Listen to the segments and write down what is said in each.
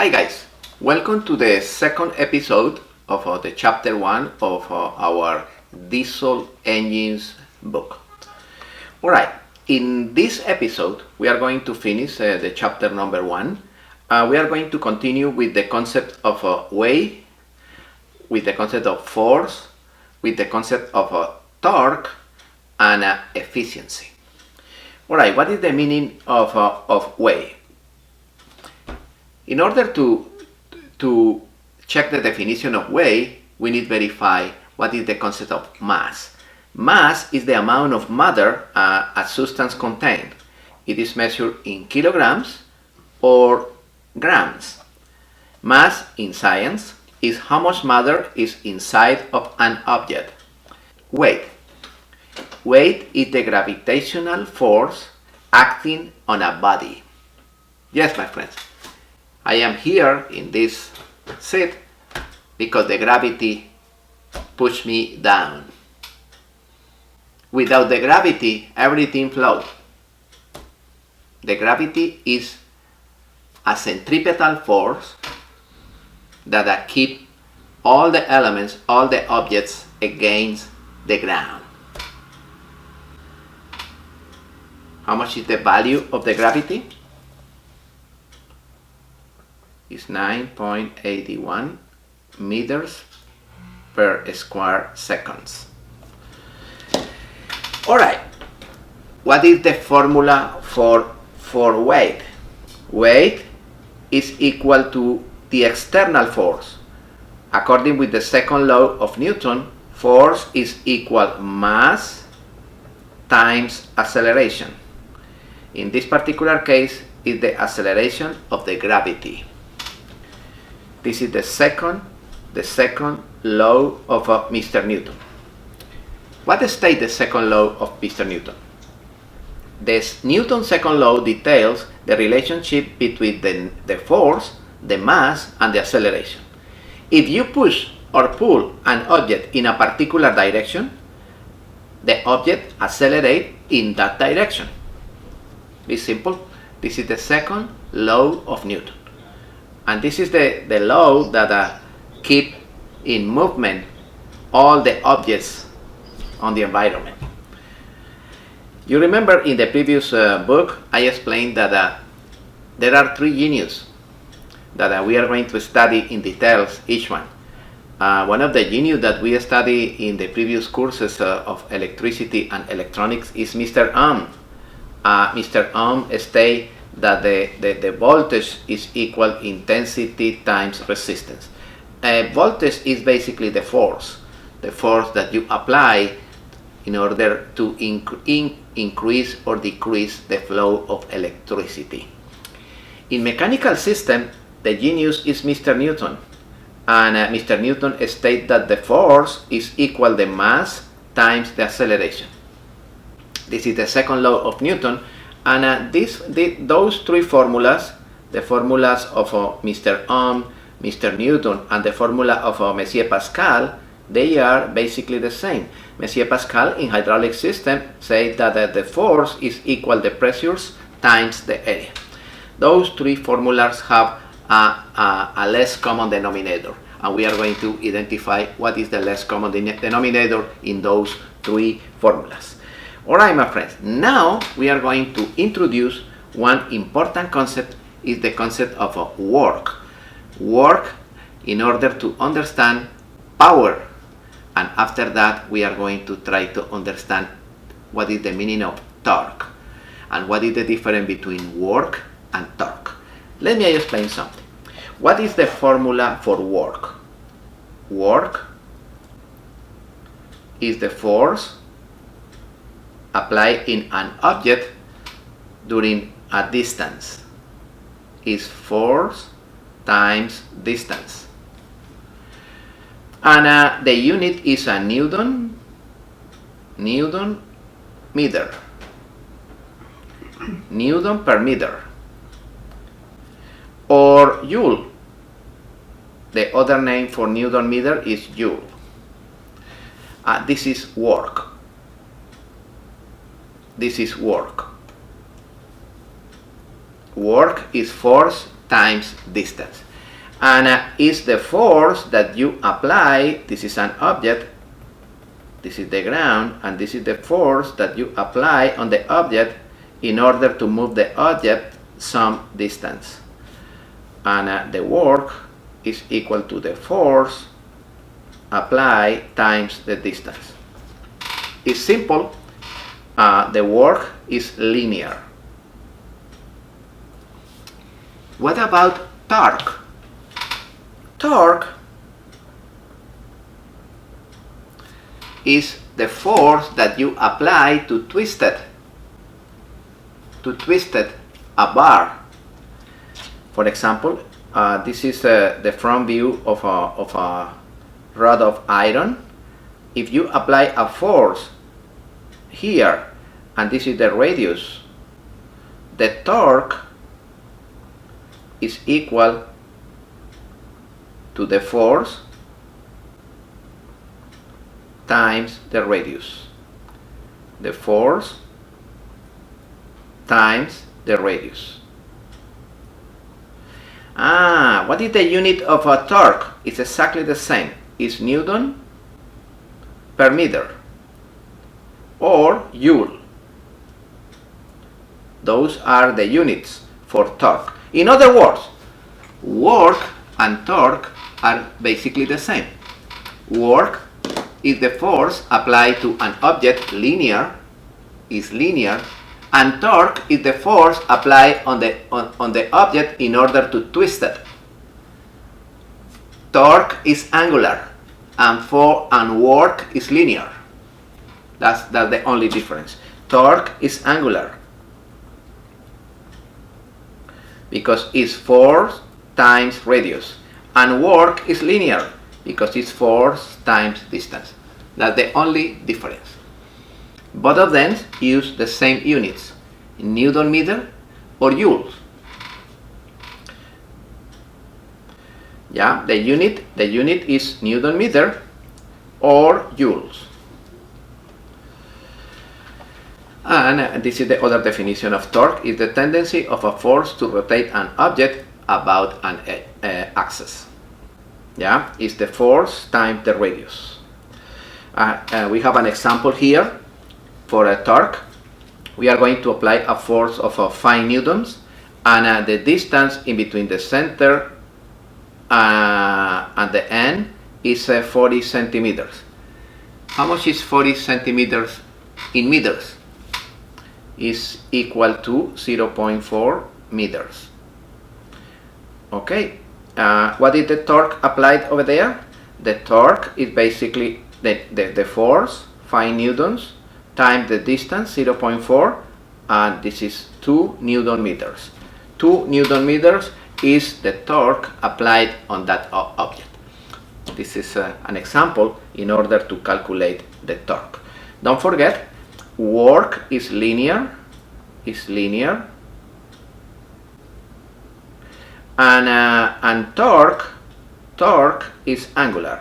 Hi guys, welcome to the second episode of the chapter 1 of our diesel engines book. Alright, in this episode we are going to finish the chapter number 1. We are going to continue with the concept of weight, with the concept of force, with the concept of torque and efficiency. Alright, what is the meaning of weight? In order to check the definition of weight, we need to verify what is the concept of mass. Mass is the amount of matter a substance contains. It is measured in kilograms or grams. Mass in science is how much matter is inside of an object. Weight. Weight is the gravitational force acting on a body. Yes, my friends. I am here in this seat because the gravity pushed me down. Without the gravity, everything floats. The gravity is a centripetal force that keeps all the elements, all the objects against the ground. How much is the value of the gravity? Is 9.81 meters per square seconds. Alright, what is the formula for weight? Weight is equal to the external force. According with the second law of Newton, force is equal mass times acceleration. In this particular case, is the acceleration of the gravity. This is the second law of Mr. Newton. What states the second law of Mr. Newton? This Newton's second law details the relationship between the force, the mass, and the acceleration. If you push or pull an object in a particular direction, the object accelerates in that direction. It's simple. This is the second law of Newton. And this is the law that keep in movement all the objects on the environment. You remember in the previous book, I explained that there are three geniuses that we are going to study in details, each one. One of the genius that we study in the previous courses of electricity and electronics is Mr. Ohm. Mr. Ohm states that the voltage is equal intensity times resistance. Voltage is basically the force that you apply in order to increase or decrease the flow of electricity. In mechanical system, the genius is Mr. Newton, and Mr. Newton states that the force is equal the mass times the acceleration. This is the second law of Newton. And those three formulas, the formulas of Mr. Ohm, Mr. Newton, and the formula of Monsieur Pascal, they are basically the same. Monsieur Pascal in hydraulic system says that the force is equal the pressures times the area. Those three formulas have a less common denominator, and we are going to identify what is the less common denominator in those three formulas. Alright, my friends, now we are going to introduce one important concept, is the concept of work. Work in order to understand power, and after that we are going to try to understand what is the meaning of torque and what is the difference between work and torque. Let me explain something. What is the formula for work? Work is the force applied in an object during a distance. Is force times distance. And the unit is a Newton meter. Newton per meter. Or Joule. The other name for Newton meter is Joule. This is work. This is work. Work is force times distance. and is the force that you apply. This is an object, this is the ground, and this is the force that you apply on the object in order to move the object some distance. And the work is equal to the force applied times the distance. It's simple. The work is linear. What about torque? Torque is the force that you apply to twist it a bar. For example, this is the front view of a rod of iron. If you apply a force here, and this is the radius, the torque is equal to the force times the radius. The force times the radius. What is the unit of a torque? It's exactly the same. It's Newton per meter or Joule. Those are the units for torque. In other words, work and torque are basically the same. Work is the force applied to an object, linear, and torque is the force applied on the object in order to twist it. Torque is angular, and work is linear. That's the only difference. Torque is angular because it's force times radius, and work is linear because it's force times distance. That's the only difference. Both of them use the same units, Newton meter or joules. Yeah, the unit is Newton meter or joules. And this is the other definition of torque, is the tendency of a force to rotate an object about an axis. Yeah, it's the force times the radius. We have an example here for a torque. We are going to apply a force of 5 newtons, and the distance in between the center and the end is 40 centimeters. How much is 40 centimeters in meters? Is equal to 0.4 meters. Okay, what is the torque applied over there? The torque is basically the force, 5 newtons, times the distance, 0.4, and this is 2 Newton meters. 2 Newton meters is the torque applied on that object. This is an example in order to calculate the torque. Don't forget, work is linear, and torque is angular.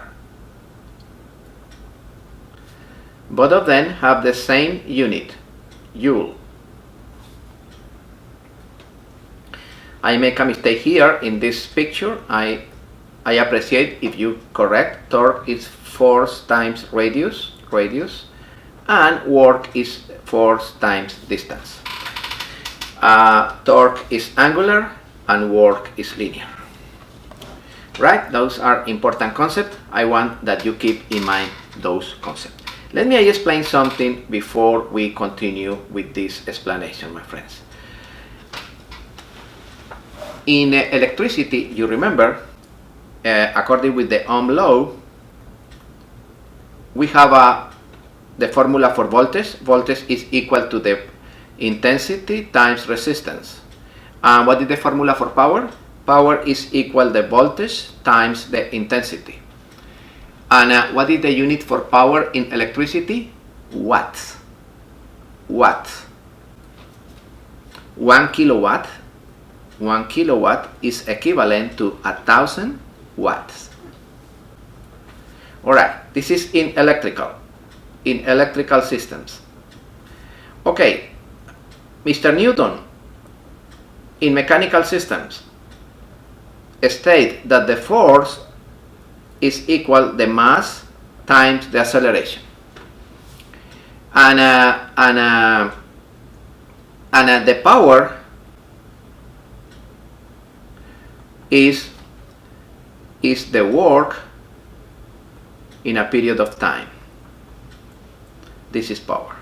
Both of them have the same unit, Joule. I make a mistake here in this picture. I appreciate if you correct. Torque is force times radius, and work is force times distance. Torque is angular and work is linear. Right? Those are important concepts. I want that you keep in mind those concepts. Let me explain something before we continue with this explanation, my friends. In electricity, you remember, according with the Ohm law, we have the formula for voltage. Voltage is equal to the intensity times resistance. And what is the formula for power? Power is equal the voltage times the intensity. And what is the unit for power in electricity? Watts. Watts. 1 kilowatt is equivalent to 1,000 watts. Alright, this is in electrical systems. Okay, Mr. Newton, in mechanical systems, state that the force is equal the mass times the acceleration. And the power is the work in a period of time. This is power.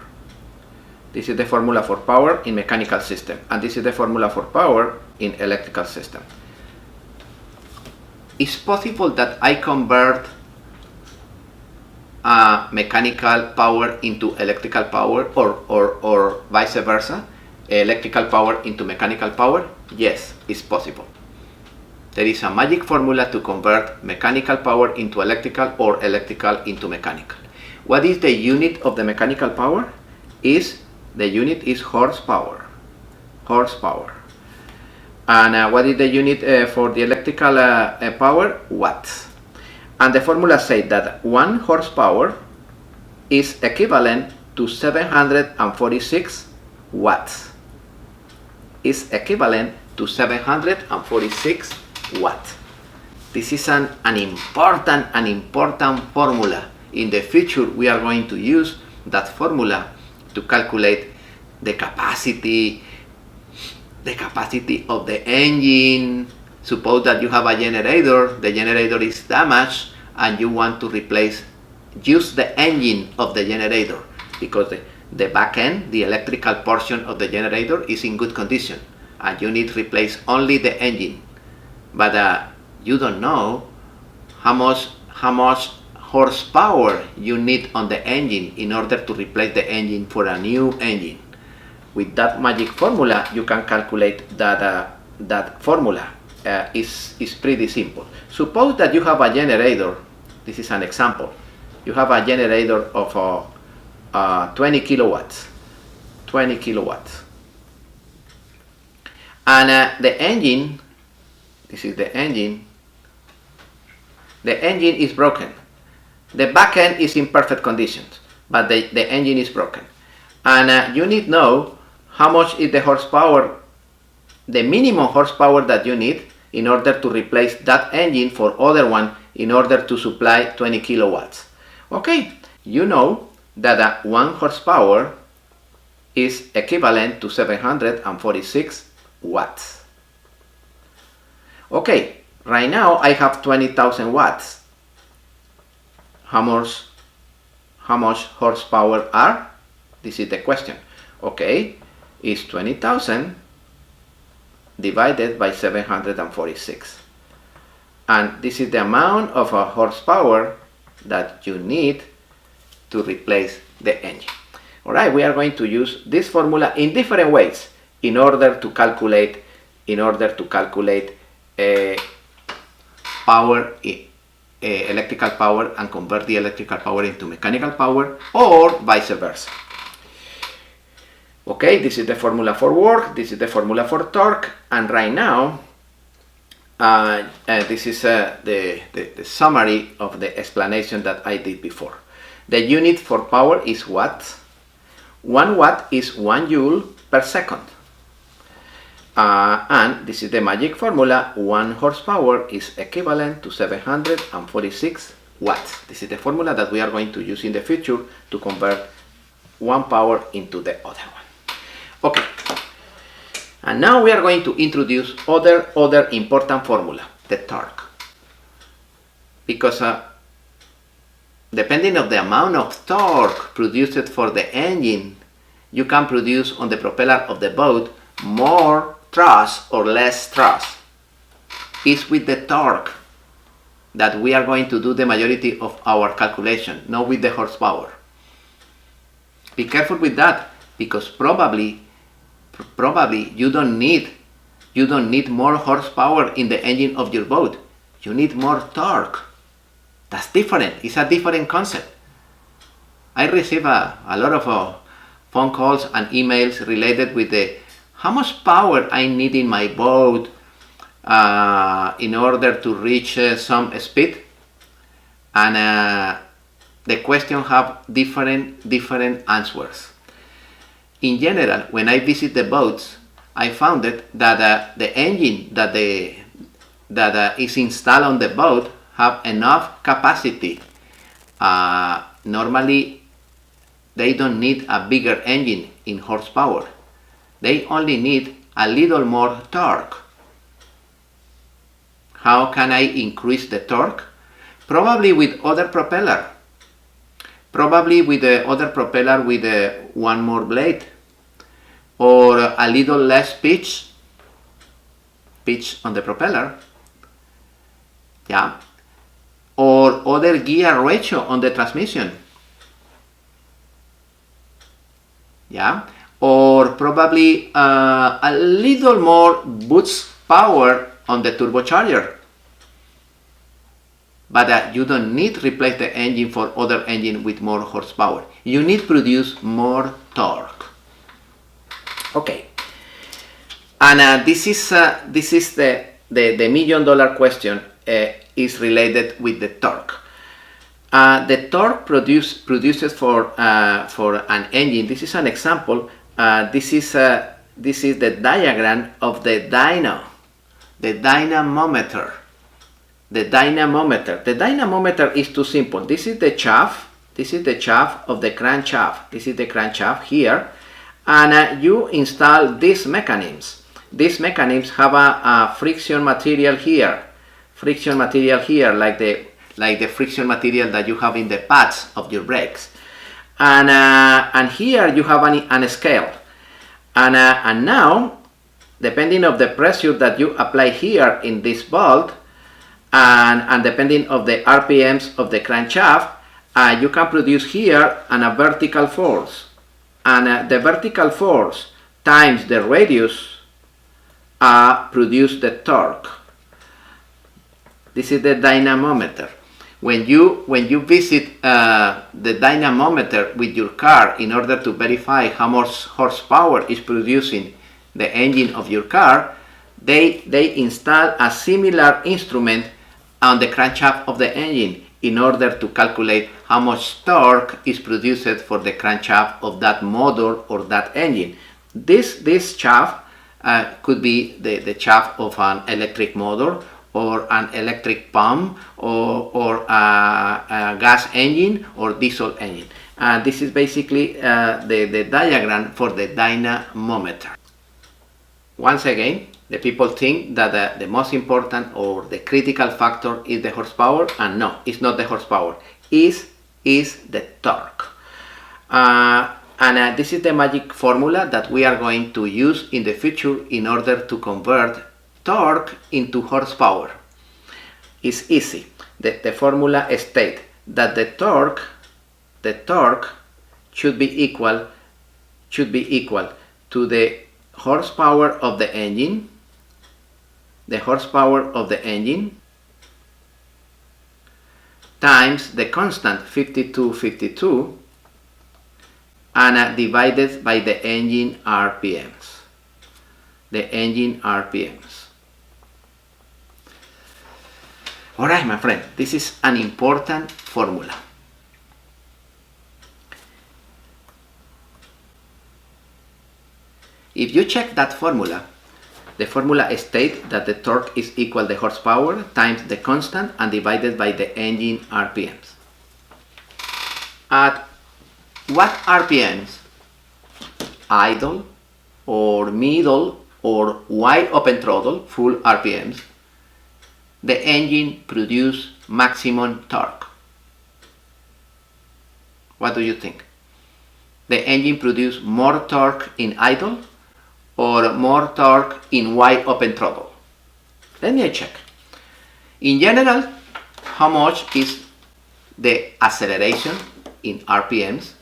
This is the formula for power in mechanical system, and this is the formula for power in electrical system. It's possible that I convert mechanical power into electrical power, or vice versa, electrical power into mechanical power. Yes, it's possible. There is a magic formula to convert mechanical power into electrical or electrical into mechanical. What is the unit of the mechanical power? The unit is horsepower. Horsepower. And what is the unit for the electrical power? Watts. And the formula says that 1 horsepower is equivalent to 746 watts. Is equivalent to 746 watts. This is an important formula. In the future, we are going to use that formula to calculate the capacity of the engine. Suppose that you have a generator, the generator is damaged, and you want to use the engine of the generator, because the back end, the electrical portion of the generator is in good condition, and you need to replace only the engine. But you don't know how much horsepower you need on the engine in order to replace the engine for a new engine. With that magic formula, you can calculate that formula. Is pretty simple. Suppose that you have a generator. This is an example. You have a generator of 20 kilowatts. 20 kilowatts. And the engine, this is the engine. The engine is broken. The back end is in perfect conditions, but the engine is broken. And you need to know how much is the horsepower, the minimum horsepower that you need in order to replace that engine for other one in order to supply 20 kilowatts. Okay, you know that 1 horsepower is equivalent to 746 watts. Okay, right now I have 20,000 watts. How much horsepower are? This is the question. Okay, is 20,000 divided by 746. And this is the amount of a horsepower that you need to replace the engine. Alright, we are going to use this formula in different ways in order to calculate power, electrical power, and convert the electrical power into mechanical power, or vice versa. Okay, this is the formula for work, this is the formula for torque, and right now this is the summary of the explanation that I did before. The unit for power is watts. 1 watt is 1 joule per second. And this is the magic formula. 1 horsepower is equivalent to 746 watts. This is the formula that we are going to use in the future to convert one power into the other one. Okay, and now we are going to introduce other important formula, the torque. Because depending on the amount of torque produced for the engine, you can produce on the propeller of the boat more thrust or less thrust. It's with the torque that we are going to do the majority of our calculation, not with the horsepower. Be careful with that, because probably you don't need more horsepower in the engine of your boat. You need more torque. That's different. It's a different concept. I receive a lot of phone calls and emails related with how much power I need in my boat in order to reach some speed, and the question have different answers. In general, when I visit the boats, I found that the engine that the that is installed on the boat have enough capacity. Normally, they don't need a bigger engine in horsepower. They only need a little more torque. How can I increase the torque? Probably with other propeller. Probably with the other propeller with one more blade, or a little less pitch on the propeller, yeah, or other gear ratio on the transmission, yeah, or probably a little more boost power on the turbocharger. But you don't need to replace the engine for other engine with more horsepower. You need to produce more torque. Okay, and this is the $1 million question is related with the torque. The torque produces for an engine. This is an example. This is the diagram of the dyno, the dynamometer. The dynamometer. The dynamometer is too simple. This is the shaft. This is the shaft of the crankshaft. This is the crankshaft here, and you install these mechanisms. These mechanisms have a friction material here, like the friction material that you have in the pads of your brakes, and here you have an scale, and now, depending of the pressure that you apply here in this bolt, and depending of the RPMs of the crankshaft, you can produce here a vertical force, and the vertical force times the radius produce the torque. This is the dynamometer. When you visit the dynamometer with your car in order to verify how much horsepower is producing the engine of your car, they install a similar instrument on the crankshaft of the engine in order to calculate how much torque is produced for the crankshaft of that motor or that engine. This shaft could be the shaft of an electric motor, or an electric pump, or a gas engine or diesel engine. This is basically the diagram for the dynamometer. Once again, the people think that the most important or the critical factor is the horsepower, and no, it's not the horsepower. Is the torque. And this is the magic formula that we are going to use in the future in order to convert torque into horsepower. It's easy. The formula states that the torque should be equal to the horsepower of the engine, times the constant 5252, and divided by the engine RPMs. Alright, my friend, this is an important formula. If you check that formula, the formula states that the torque is equal to the horsepower times the constant and divided by the engine RPMs. At what RPMs? Idle, or middle, or wide open throttle, full RPMs, the engine produces maximum torque. What do you think? The engine produces more torque in idle or more torque in wide open throttle? Let me check. In general, how much is the acceleration in RPMs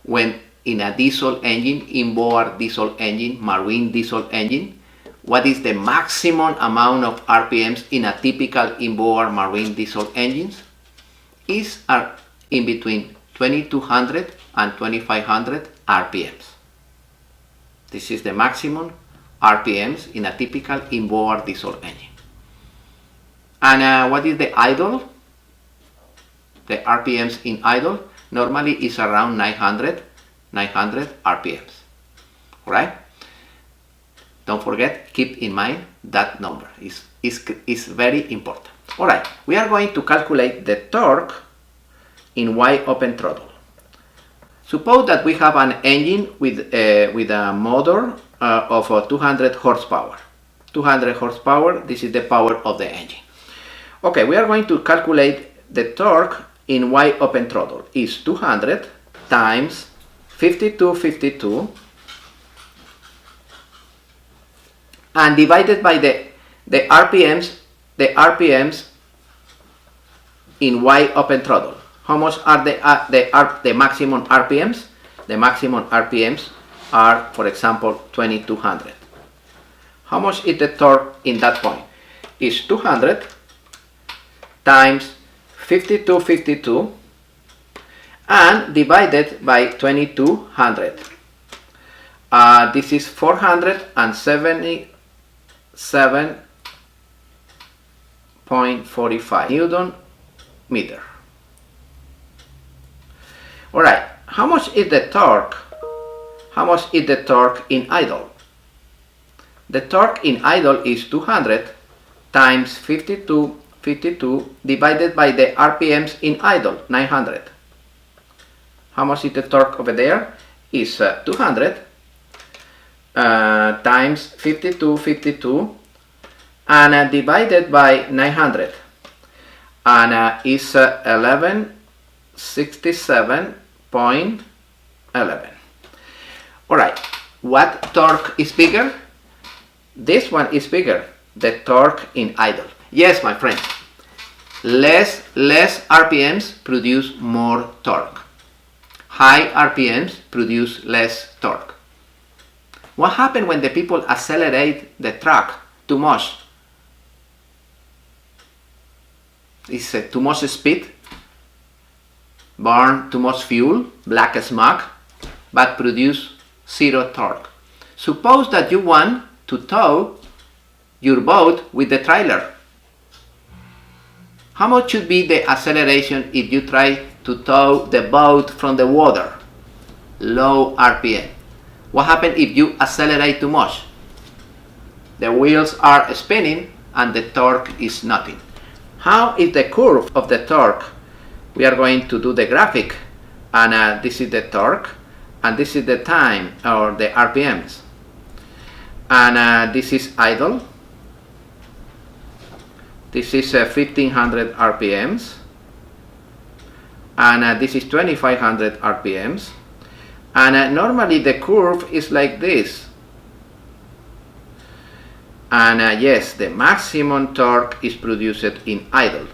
when in a diesel engine, inboard diesel engine, marine diesel engine? What is the maximum amount of RPMs in a typical inboard marine diesel engines? Is in between 2200 and 2500 RPMs. This is the maximum RPMs in a typical inboard diesel engine. And what is the idle? The RPMs in idle normally is around 900 RPMs. Alright? Don't forget, keep in mind that number is is very important. All right, we are going to calculate the torque in Y open throttle. Suppose that we have an engine with a motor of 200 horsepower. 200 horsepower, this is the power of the engine. Okay, we are going to calculate the torque in Y open throttle. Is 200 times 5252 and divided by the RPMs in Y open throttle. How much are the maximum RPMs? The maximum RPMs are, for example, 2200. How much is the torque in that point? Is 200 times 5252 and divided by 2200. This is 477.45 Newton meter. All right, how much is the torque? How much is the torque in idle? The torque in idle is 200 times 52 divided by the RPMs in idle, 900. How much is the torque over there? Is 200 times 52 and divided by 900 and is 1167.11. All right, what torque is bigger? This one is bigger, the torque in idle. Yes, my friends, less RPMs produce more torque. High RPMs produce less torque. What happens when the people accelerate the truck too much? Is too much speed, burn too much fuel, black smoke, but produce zero torque. Suppose that you want to tow your boat with the trailer. How much should be the acceleration if you try to tow the boat from the water? Low RPM. What happens if you accelerate too much? The wheels are spinning and the torque is nothing. How is the curve of the torque? We are going to do the graphic, and this is the torque and this is the time or the RPMs, and this is idle. This is 1500 RPMs and this is 2500 RPMs, and normally the curve is like this, and yes, the maximum torque is produced in idle,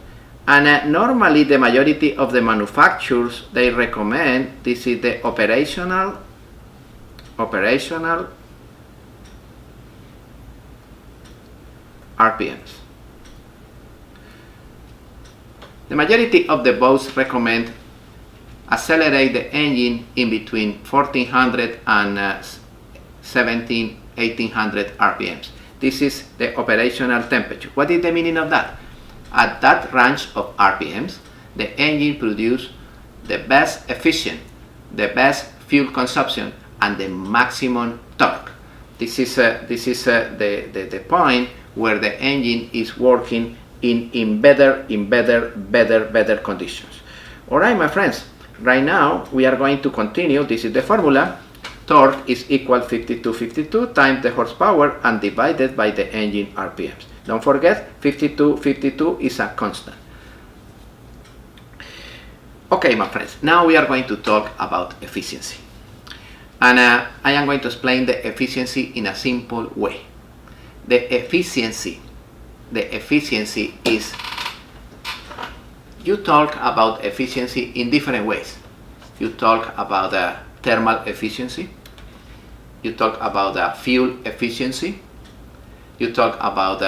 and normally the majority of the manufacturers, they recommend, this is the operational RPMs. The majority of the boats recommend accelerate the engine in between 1400 and 1800 RPMs. This is the operational temperature. What is the meaning of that? At that range of RPMs, the engine produces the best efficient, the best fuel consumption, and the maximum torque. This is the point where the engine is working in better conditions. All right, my friends, right now we are going to continue. This is the formula. Torque is equal 5252 times the horsepower and divided by the engine RPMs. Don't forget, 52 is a constant. Okay, my friends, now we are going to talk about efficiency. And I am going to explain the efficiency in a simple way. The efficiency is, you talk about efficiency in different ways. You talk about thermal efficiency, you talk about fuel efficiency, you talk about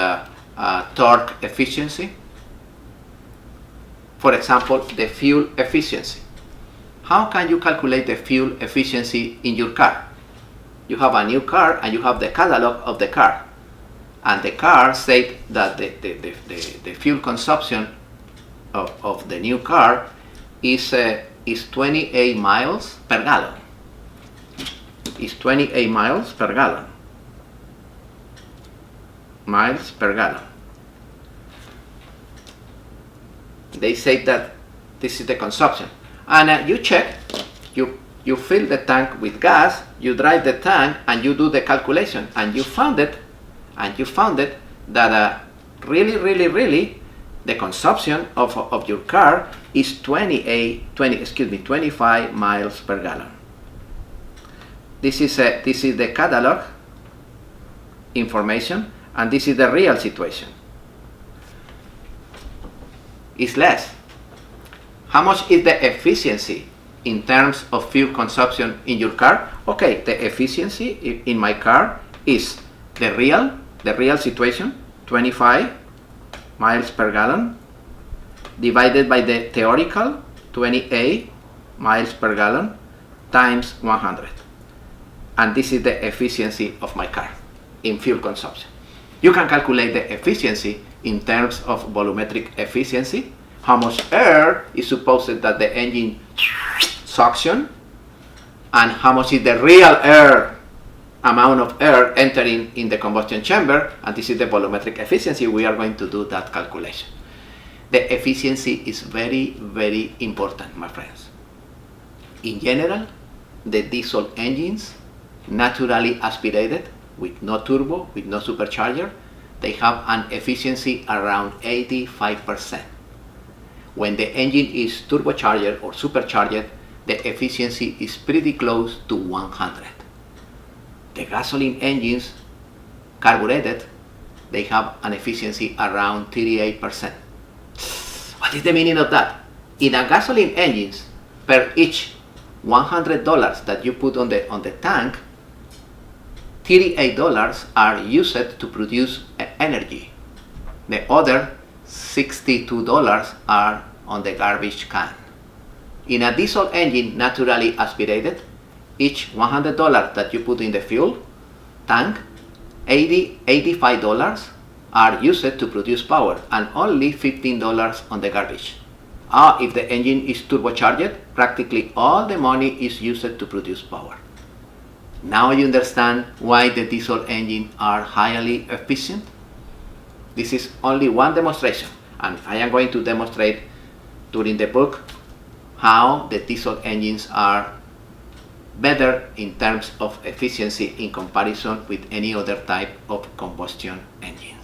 torque efficiency. For example, the fuel efficiency. How can you calculate the fuel efficiency in your car? You have a new car and you have the catalog of the car, and the car said that the fuel consumption of the new car is 28 miles per gallon. Is 28 miles per gallon. they say that this is the consumption. And you check, you fill the tank with gas, you drive the tank, and you do the calculation, and you found it that really the consumption of your car is 25 miles per gallon. This is the catalog information, and this is the real situation. It's less. How much is the efficiency in terms of fuel consumption in your car? Okay, the efficiency in my car is the real situation, 25 miles per gallon, divided by the theoretical, 28 miles per gallon, times 100. And this is the efficiency of my car in fuel consumption. You can calculate the efficiency in terms of volumetric efficiency, how much air is supposed that the engine suction, and how much is the real air, amount of air entering in the combustion chamber, and this is the volumetric efficiency. We are going to do that calculation. The efficiency is very important, my friends. In general, the diesel engines, naturally aspirated, with no turbo, with no supercharger, they have an efficiency around 85%. When the engine is turbocharged or supercharged, the efficiency is pretty close to 100. The gasoline engines, carbureted, they have an efficiency around 38%. What is the meaning of that? In a gasoline engines, per each $100 that you put on the tank, $38 are used to produce energy. The other $62 are on the garbage can. In a diesel engine naturally aspirated, each $100 that you put in the fuel tank, $85 are used to produce power, and only $15 on the garbage. If the engine is turbocharged, practically all the money is used to produce power. Now you understand why the diesel engines are highly efficient? This is only one demonstration, and I am going to demonstrate during the book how the diesel engines are better in terms of efficiency in comparison with any other type of combustion engine.